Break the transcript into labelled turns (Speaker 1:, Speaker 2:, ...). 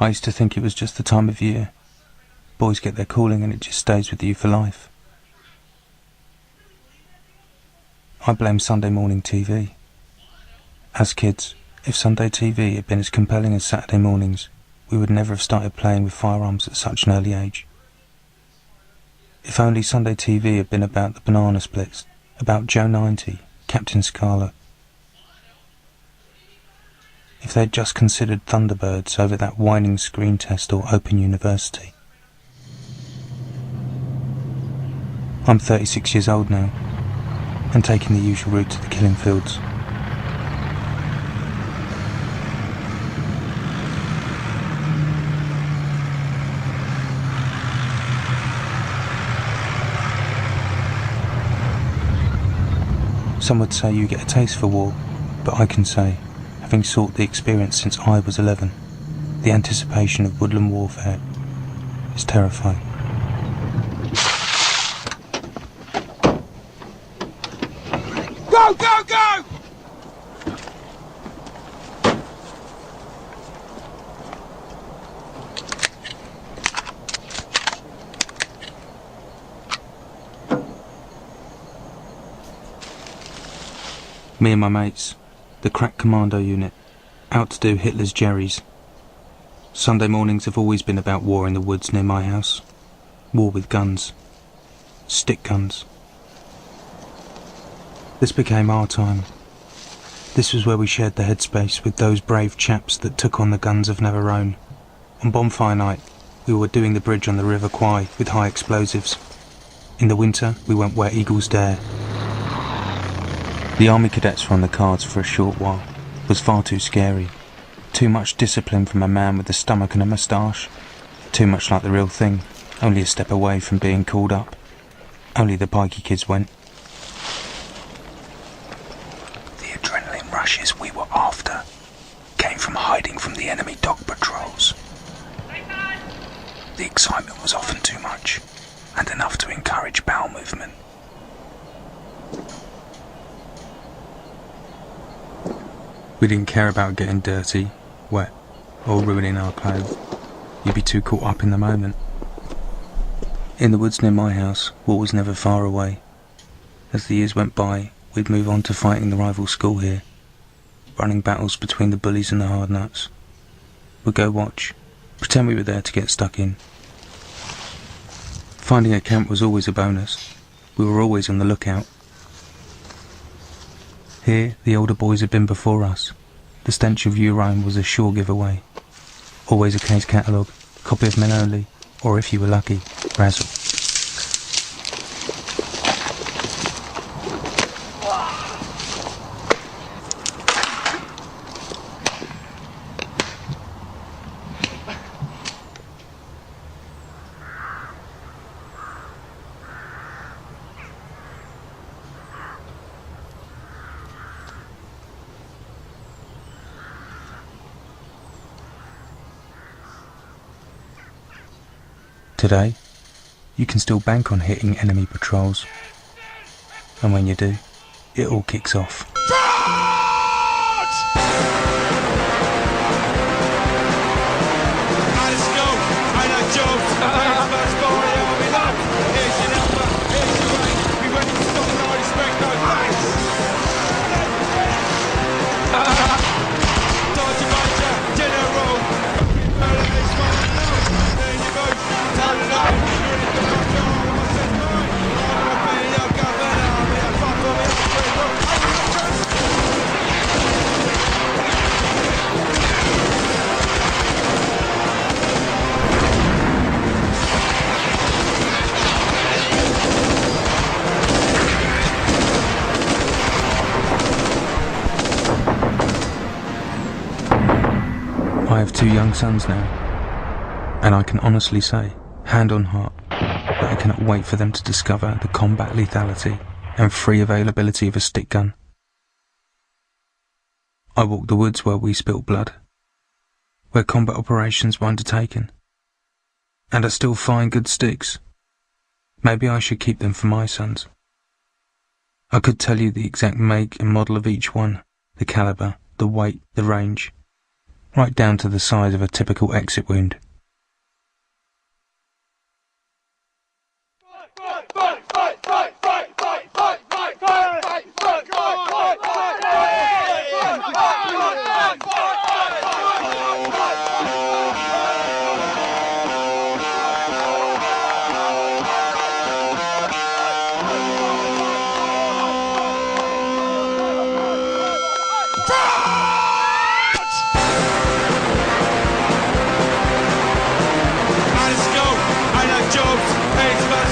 Speaker 1: I used to think it was just the time of year. Boys get their calling and it just stays with you for life. I blame Sunday morning TV. As kids, if Sunday TV had been as compelling as Saturday mornings, we would never have started playing with firearms at such an early age. If only Sunday TV had been about the banana splits, about Joe 90, Captain Scarlet. If they'd just considered Thunderbirds over that whining screen test or Open University. I'm 36 years old now, and taking the usual route to the killing fields. Some would say you get a taste for war, but I can say, having sought the experience since I was 11, the anticipation of woodland warfare is terrifying.
Speaker 2: Go, go, go!
Speaker 1: Me and my mates, the crack commando unit, out to do Hitler's Jerry's. Sunday mornings have always been about war in the woods near my house. War with guns. Stick guns. This became our time. This was where we shared the headspace with those brave chaps that took on the guns of Navarone. On bonfire night, we were doing the bridge on the River Kwai with high explosives. In the winter, we went where eagles dare. The army cadets were on the cards for a short while. It was far too scary. Too much discipline from a man with a stomach and a moustache. Too much like the real thing, only a step away from being called up. Only the pikey kids went.
Speaker 3: The adrenaline rushes we were after came from hiding from the enemy dog patrols. The excitement was often too much, and enough to encourage bowel movement.
Speaker 1: We didn't care about getting dirty, wet, or ruining our clothes. You'd be too caught up in the moment. In the woods near my house, war was never far away. As the years went by, we'd move on to fighting the rival school here, running battles between the bullies and the hard nuts. We'd go watch, pretend we were there to get stuck in. Finding a camp was always a bonus. We were always on the lookout. Here, the older boys had been before us. The stench of urine was a sure giveaway. Always a case catalogue, copy of Men Only, or if you were lucky, Razzle. Today, you can still bank on hitting enemy patrols. And when you do, it all kicks off. I have 2 young sons now, and I can honestly say, hand on heart, that I cannot wait for them to discover the combat lethality and free availability of a stick gun. I walk the woods where we spilt blood, where combat operations were undertaken, and I still find good sticks. Maybe I should keep them for my sons. I could tell you the exact make and model of each one, the caliber, the weight, the range. right down to the size of a typical exit wound.
Speaker 2: Let's go! I know Jobs. Hey, it's